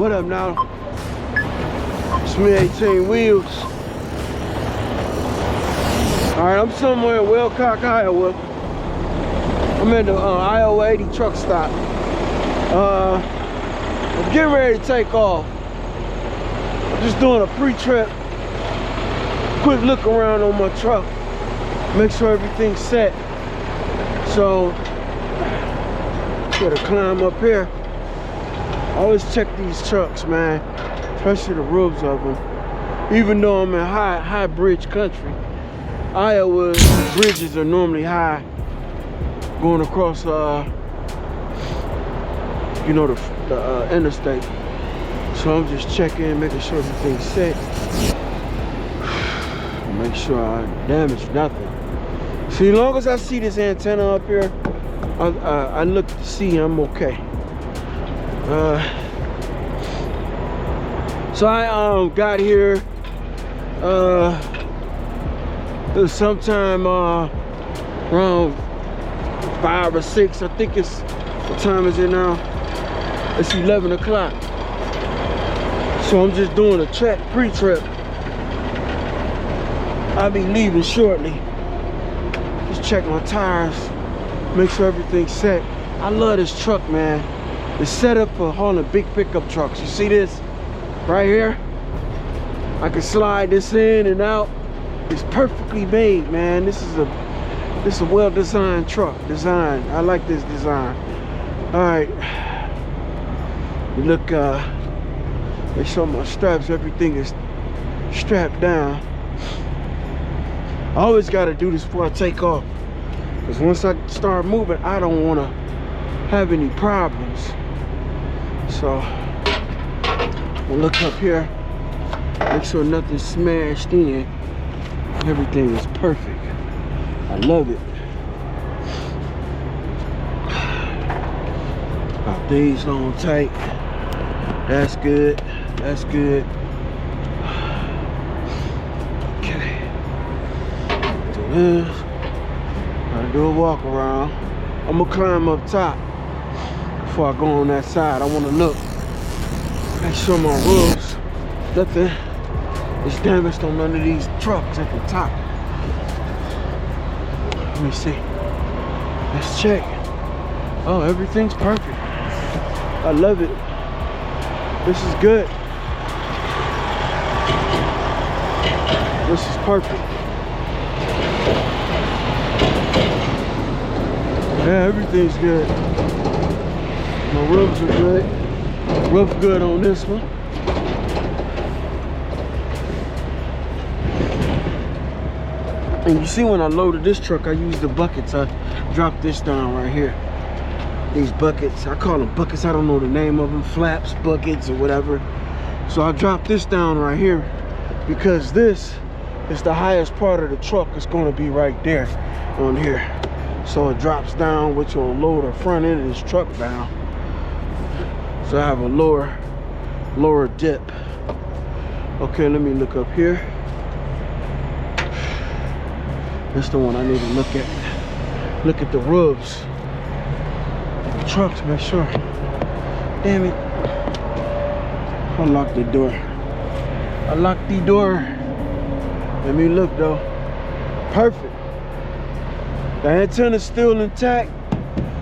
What up now? It's me, 18 Wheels. Alright, I'm somewhere in Wilcox, Iowa. I'm at the Iowa 80 truck stop. I'm getting ready to take off. I'm just doing a pre-trip. Quick look around on my truck. Make sure everything's set. So, gotta climb up here. I always check these trucks, man. Especially the roofs of them. Even though I'm in high bridge country, Iowa's bridges are normally high. Going across, you know, the interstate. So I'm just checking, making sure everything's set. Make sure I damage nothing. See, as long as I see this antenna up here, I look to see I'm okay. So I got here. It was sometime around 5 or 6. I think it's, what time is it now? It's 11 o'clock. So I'm just doing a pre-trip. I'll be leaving shortly. Just check my tires, make sure everything's set. I love this truck, man. It's set up for hauling big pickup trucks. You see this right here? I can slide this in and out. It's perfectly made, man. This is a well-designed truck. I like this design. All right. You look, make sure my straps, everything is strapped down. I always got to do this before I take off, because once I start moving, I don't want to have any problems. So we'll look up here, make sure nothing's smashed in. Everything is perfect. I love it. Our these on tight. That's good. That's good. Gotta do a walk around. I'm gonna climb up top before I go on that side. I wanna look, make sure my roofs, nothing is damaged on none of these trucks at the top. Let me see. Let's check. Oh, everything's perfect. I love it. This is good. This is perfect. Yeah, everything's good. My roofs are good. Roof good on this one. And you see when I loaded this truck, I used the buckets. I dropped this down right here. These buckets, I call them buckets. I don't know the name of them, flaps, buckets, or whatever. So I dropped this down right here because this is the highest part of the truck. It's going to be right there on here. So it drops down, which will lower the front end of this truck down. So I have a lower dip. Okay, let me look up here. That's the one I need to look at. Look at the roofs. The trucks, make sure. Damn it. I locked the door. I locked the door. Let me look though. Perfect. The antenna's still intact.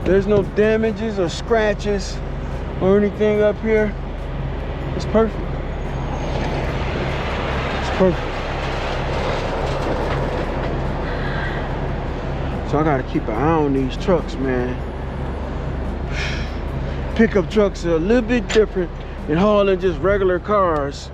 There's no damages or scratches or anything up here. It's perfect. It's perfect. So I gotta keep an eye on these trucks, man. Pickup trucks are a little bit different than hauling just regular cars.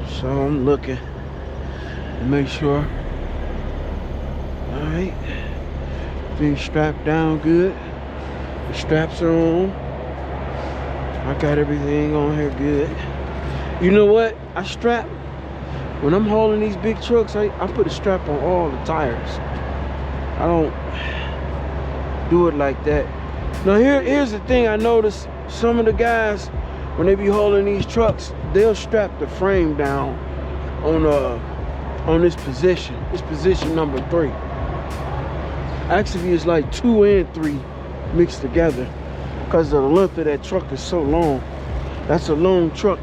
So I'm looking to make sure. Alright, things strapped down good. The straps are on. I got everything on here good. You know what? When I'm hauling these big trucks, I put a strap on all the tires. I don't do it like that. Now here's the thing I noticed. Some of the guys, when they be hauling these trucks, they'll strap the frame down on this position. It's position number 3. Actually, it's like 2 and 3 mixed together. because of the length of that truck is so long. That's a long truck.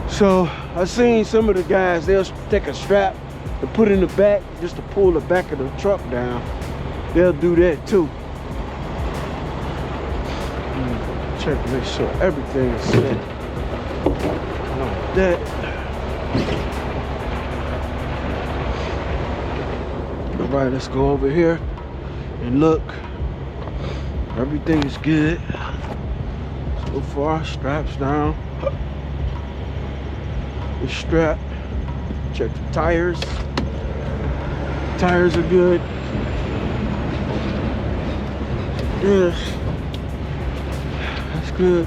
So I seen some of the guys, they'll take a strap and put in the back just to pull the back of the truck down. They'll do that too. Check to make sure everything is set. Like that. All right, let's go over here and look. Everything is good. So far, straps down. The strap. Check the tires. Tires are good. Yes. That's good.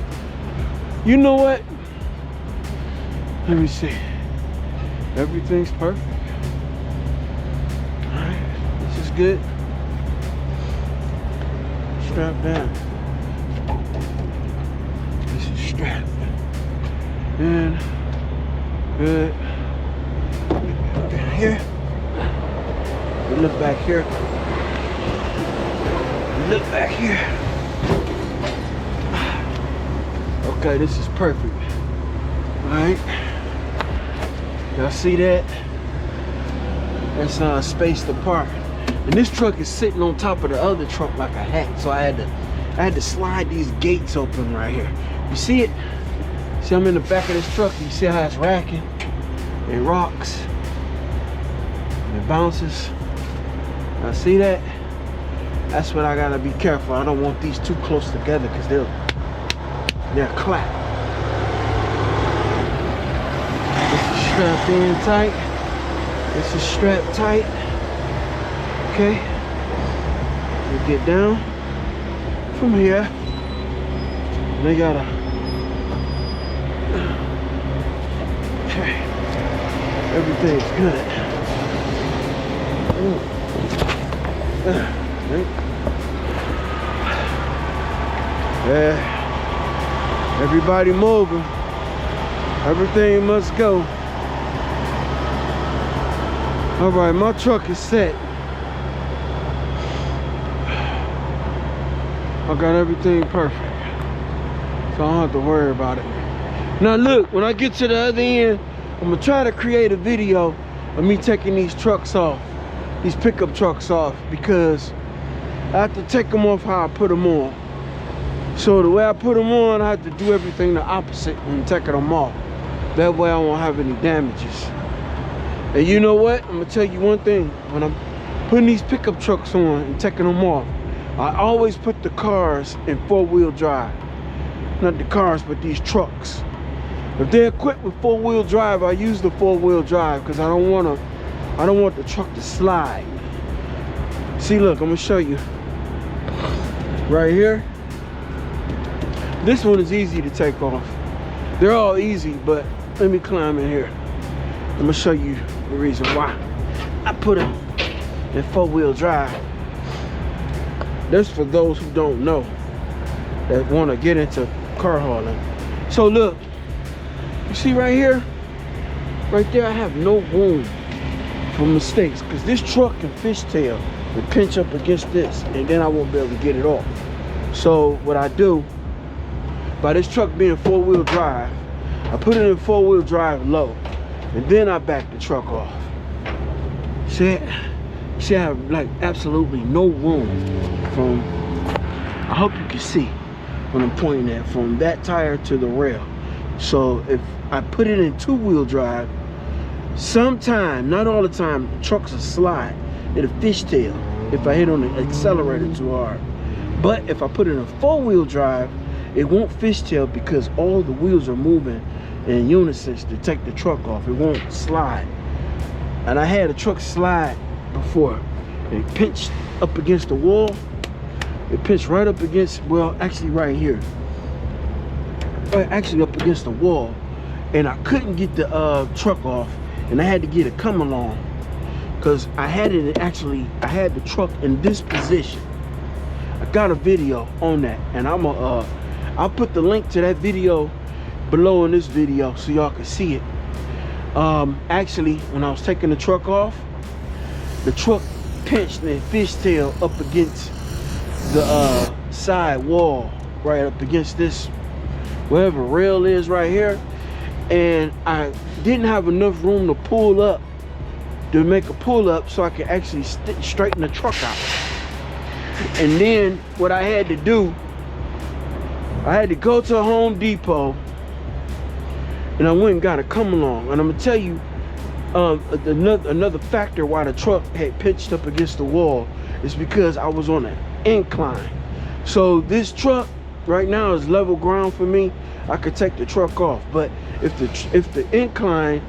You know what? Let me see. Everything's perfect. Alright, this is good. Strap down. This is strapped. And good. Down here. We look back here. We look back here. Okay, this is perfect. Alright. Y'all see that? That's spaced apart. And this truck is sitting on top of the other truck like a hat. So I had to slide these gates open right here. You see it? See, I'm in the back of this truck. You see how it's racking? It rocks. It bounces. Now see that? That's what I gotta be careful. I don't want these too close together because they'll clap. This is strapped in tight. This is strapped tight. Okay. We get down from here. And they gotta. Okay. Everything's good. Yeah. Everybody moving. Everything must go. All right, my truck is set. I got everything perfect. So I don't have to worry about it. Now look, when I get to the other end, I'm gonna try to create a video of me taking these trucks off, these pickup trucks off, because I have to take them off how I put them on. So the way I put them on, I have to do everything the opposite when taking them off. That way I won't have any damages. And you know what? I'm gonna tell you one thing. When I'm putting these pickup trucks on and taking them off, I always put the cars in 4-wheel drive. Not the cars, but these trucks. If they're equipped with 4-wheel drive, I use the 4-wheel drive because I don't want the truck to slide. See, look, I'm gonna show you. Right here. This one is easy to take off. They're all easy, but let me climb in here. I'm gonna show you the reason why I put them in 4-wheel drive. That's for those who don't know, that want to get into car hauling. So look, you see right here, right there, I have no room for mistakes because this truck can fishtail and pinch up against this, and then I won't be able to get it off. So what I do, by this truck being 4-wheel drive, I put it in 4-wheel drive low, and then I back the truck off. See it? See, I have like absolutely no room from, I hope you can see when I'm pointing at, from that tire to the rail. So if I put it in 2-wheel drive, sometime, not all the time, trucks will slide. It'll fishtail if I hit on the accelerator too hard. But if I put it in 4-wheel drive, it won't fishtail because all the wheels are moving in unison to take the truck off. It won't slide. And I had a truck slide before. It pinched up against the wall. It pinched right up against, well, actually right here. Actually up against the wall. And I couldn't get the truck off. And I had to get it come along. Because I had it actually, I had the truck in this position. I got a video on that. And I'll put the link to that video below in this video so y'all can see it. Actually, when I was taking the truck off, the truck pinched and fishtailed up against the side wall right up against this, whatever rail is right here. And I didn't have enough room to pull up, to make a pull up so I could actually straighten the truck out. And then what I had to do, I had to go to Home Depot, and I went and got a come along. And I'm gonna tell you another factor why the truck had pitched up against the wall is because I was on an incline. So this truck right now is level ground for me. I could take the truck off, but if the incline,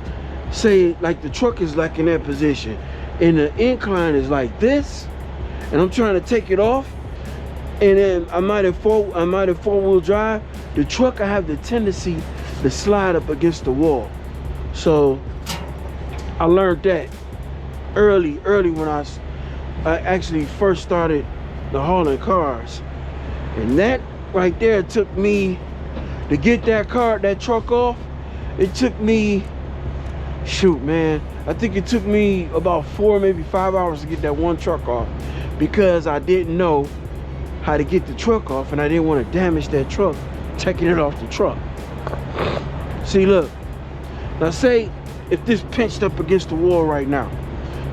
say like the truck is like in that position and the incline is like this, and I'm trying to take it off, and then I might have four-wheel drive, the truck, I have the tendency to slide up against the wall. So I learned that early when I actually first started the hauling cars. And that right there took me, to get that truck off, it took me, shoot man, I think it took me about 4, maybe 5 hours to get that one truck off, because I didn't know how to get the truck off, and I didn't want to damage that truck taking it off the truck. See, look, now say if this pinched up against the wall right now,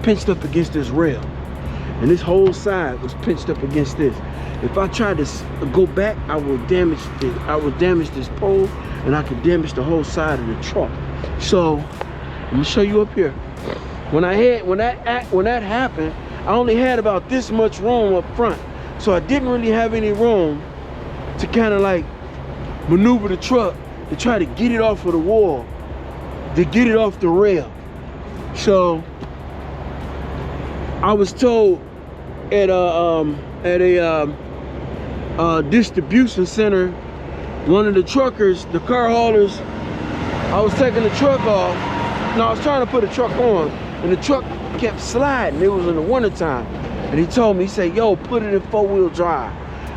pinched up against this rail, and this whole side was pinched up against this. If I tried to go back, I would damage this pole, and I could damage the whole side of the truck. So I'm gonna show you up here. When that happened, I only had about this much room up front, so I didn't really have any room to kind of like maneuver the truck to try to get it off of the wall, to get it off the rail. So I was told at a distribution center, one of the truckers, the car haulers, I was taking the truck off. No, I was trying to put the truck on, and the truck kept sliding. It was in the wintertime. And he told me, he said, yo, put it in four-wheel drive.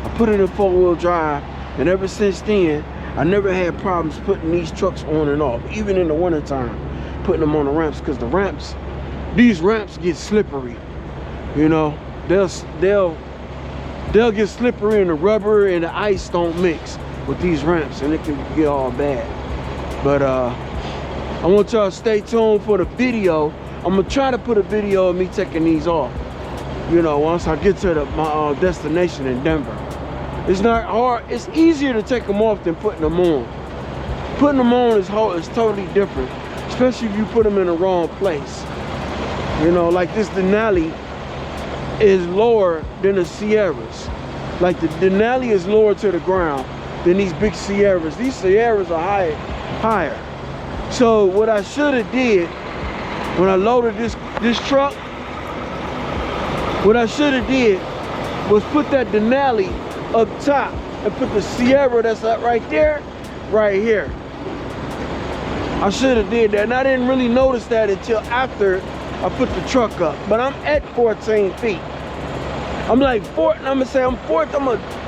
I put it in four-wheel drive, and ever since then, I never had problems putting these trucks on and off, even in the wintertime, putting them on the ramps, because these ramps get slippery. You know, they'll get slippery, and the rubber and the ice don't mix with these ramps, and it can get all bad. But I want y'all to stay tuned for the video. I'm gonna try to put a video of me taking these off, you know, once I get to my destination in Denver. It's not hard. It's easier to take them off than putting them on. Putting them on is totally different, especially if you put them in the wrong place. You know, like this Denali is lower than the Sierras. Like the Denali is lower to the ground than these big Sierras. These Sierras are higher. So what I should have did when I loaded this truck, what I should have did was put that Denali up top and put the Sierra that's up right there, right here. I should have did that, and I didn't really notice that until after I put the truck up. But I'm at 14 feet. I'm like I'm a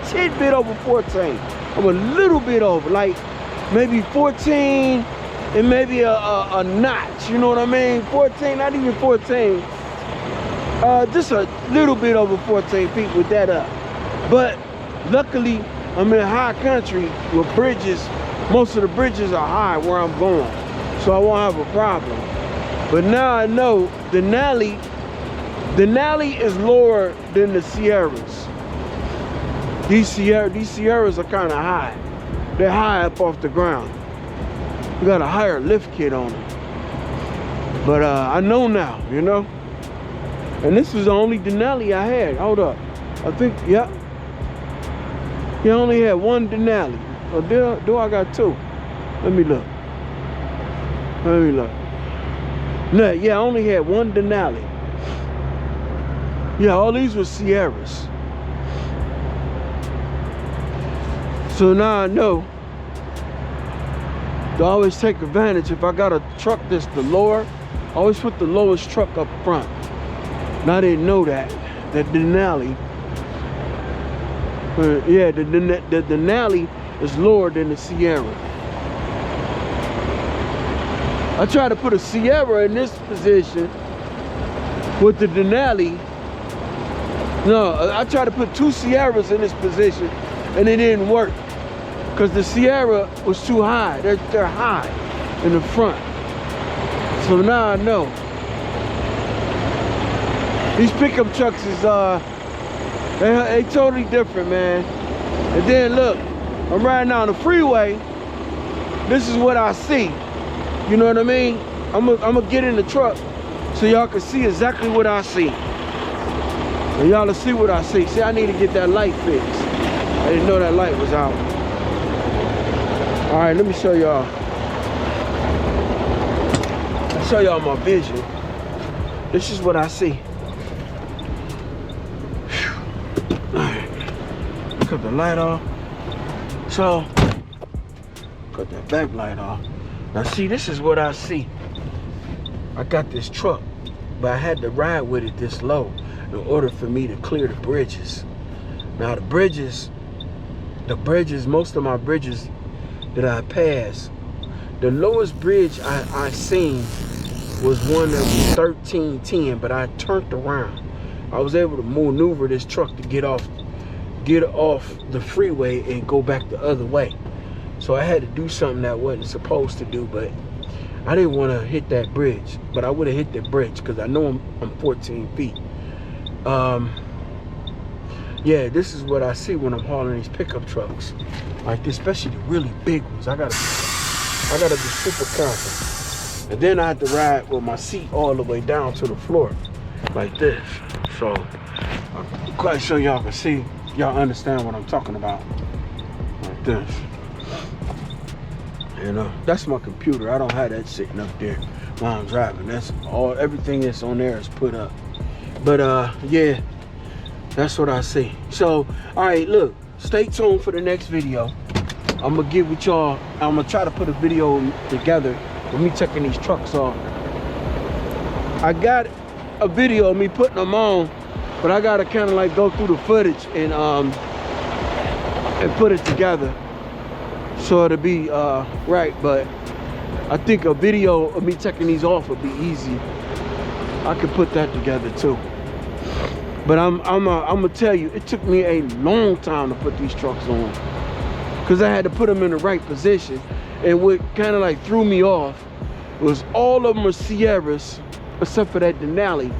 tidbit over 14. I'm a little bit over, like maybe 14 and maybe a notch, you know what I mean? 14, not even 14. Just a little bit over 14 feet with that up. But luckily, I'm in high country with bridges. Most of the bridges are high where I'm going, so I won't have a problem. But now I know Denali is lower than the Sierras. These Sierras are kind of high. They're high up off the ground. We got a higher lift kit on them. But I know now, you know. And this was the only Denali I had. Hold up. I think, yeah. He only had one Denali. Or do I got two? Let me look. No, yeah, I only had one Denali. Yeah, all these were Sierras. So now I know to always take advantage. If I got a truck that's the lower, I always put the lowest truck up front. And I didn't know that Denali, yeah, the Denali is lower than the Sierra. I tried to put a Sierra in this position with the Denali. No, I tried to put two Sierras in this position and it didn't work because the Sierra was too high. They're high in the front. So now I know. These pickup trucks is they totally different, man. And then look, I'm riding down the freeway. This is what I see. You know what I mean? I'm gonna get in the truck so y'all can see exactly what I see. And y'all will see what I see. See, I need to get that light fixed. I didn't know that light was out. All right, let me show y'all. I'll show y'all my vision. This is what I see. All right, cut the light off. So, cut that back light off. Now see, this is what I see. I got this truck, but I had to ride with it this low in order for me to clear the bridges. Now the bridges, most of my bridges that I passed, the lowest bridge I seen was one that was 1310, but I turned around. I was able to maneuver this truck to get off the freeway and go back the other way. So I had to do something that I wasn't supposed to do, but I didn't want to hit that bridge. But I would have hit that bridge because I know I'm 14 feet. Yeah, this is what I see when I'm hauling these pickup trucks like this, especially the really big ones. I gotta be super careful. And then I had to ride with my seat all the way down to the floor like this. So I'm quite sure y'all can see, y'all understand what I'm talking about. Like this. You know, that's my computer. I don't have that sitting up there while I'm driving. That's all, everything that's on there is put up. But yeah, that's what I see. So, all right, look, stay tuned for the next video. I'm gonna get with y'all. I'm gonna try to put a video together with me taking these trucks off. I got a video of me putting them on, but I gotta kind of like go through the footage and put it together so it'll be right. But I think a video of me taking these off would be easy. I could put that together too. But I'm gonna tell you, it took me a long time to put these trucks on because I had to put them in the right position. And what kind of like threw me off was all of them are Sierras except for that Denali,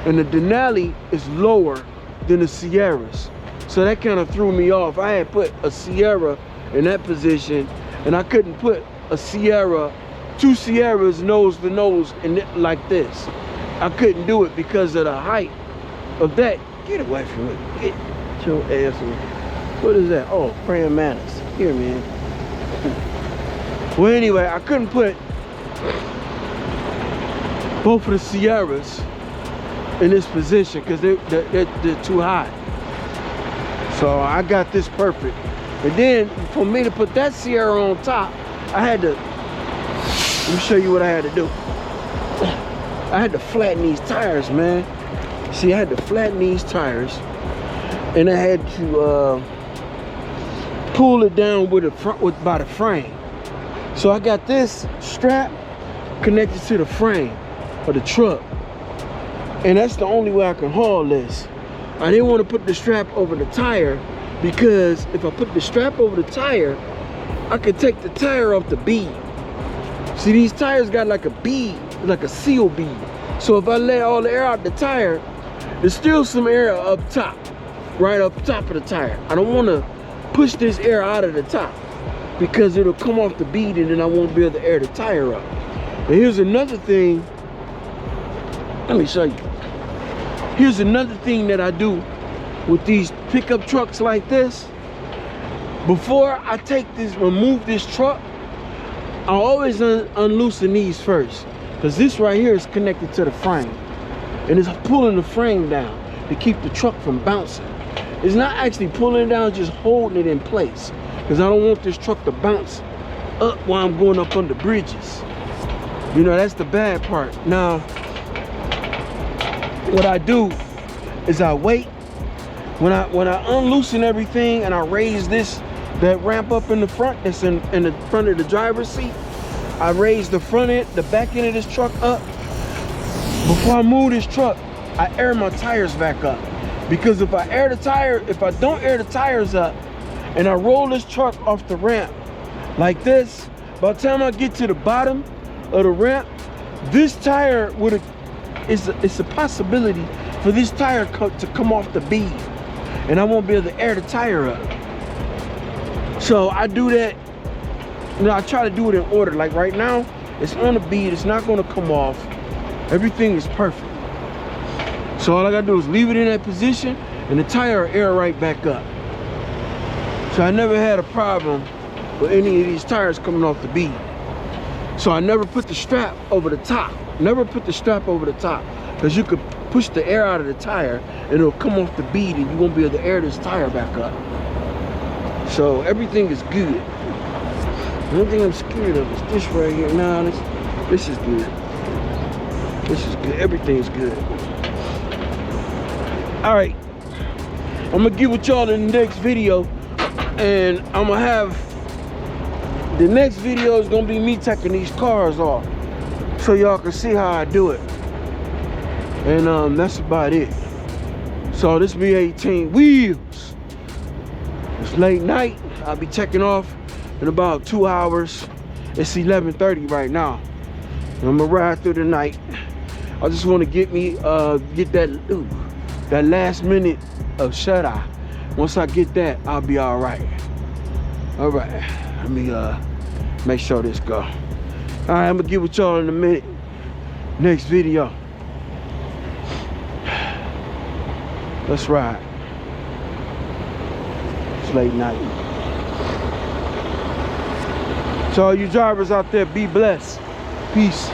and the Denali is lower than the Sierras, so that kind of threw me off. I had put a Sierra in that position, and I couldn't put a Sierra, two Sierras nose to nose in it like this. I couldn't do it because of the height of that. Get away from it. Get your ass away. What is that? Oh, praying mantis. Here, man. Well, anyway, I couldn't put both of the Sierras in this position because they're too high. So I got this perfect. And then for me to put that Sierra on top, I had to, let me show you what I had to do. I had to flatten these tires, man. See, I had to flatten these tires, and I had to pull it down with by the frame. So I got this strap connected to the frame of the truck, and that's the only way I can haul this. I didn't want to put the strap over the tire because if I put the strap over the tire, I could take the tire off the bead. See, these tires got like a bead, like a seal bead. So if I let all the air out the tire, there's still some air up top, right up top of the tire. I don't want to push this air out of the top because it'll come off the bead and then I won't be able to air the tire up. And here's another thing. Let me show you. Here's another thing that I do with these pickup trucks like this. Before I remove this truck, I always unloosen these first, because this right here is connected to the frame and it's pulling the frame down to keep the truck from bouncing. It's not actually pulling it down, just holding it in place, because I don't want this truck to bounce up while I'm going up under bridges. You know, that's the bad part. Now, what I do is I wait. When I unloosen everything and I raise that ramp up in the front, that's in the front of the driver's seat, I raise the back end of this truck up. Before I move this truck, I air my tires back up. Because if I don't air the tires up and I roll this truck off the ramp like this. By the time I get to the bottom of the ramp, this tire would it's a possibility for this tire to come off the bead, and I won't be able to air the tire up. So I do that. I try to do it in order. Like right now, it's on the bead. It's not going to come off. Everything is perfect. So all I got to do is leave it in that position, and the tire will air right back up. So I never had a problem with any of these tires coming off the bead. So I never put the strap over the top. Never put the strap over the top, because you could push the air out of the tire and it'll come off the bead and you won't be able to air this tire back up. So everything is good. The only thing I'm scared of is this right here. Nah, this is good. This is good. Everything's good. All right, I'm gonna get with y'all in the next video, and I'm gonna have the next video is gonna be me taking these cars off, so y'all can see how I do it. And that's about it. So this V18 wheels. It's late night. I'll be checking off in about 2 hours. It's 11:30 right now. And I'm gonna ride through the night. I just want to get that last minute of shut eye. Once I get that, I'll be all right. All right, let me make sure this go. All right, I'm gonna get with y'all in a minute. Next video. Let's ride. It's late night. So all you drivers out there, be blessed. Peace.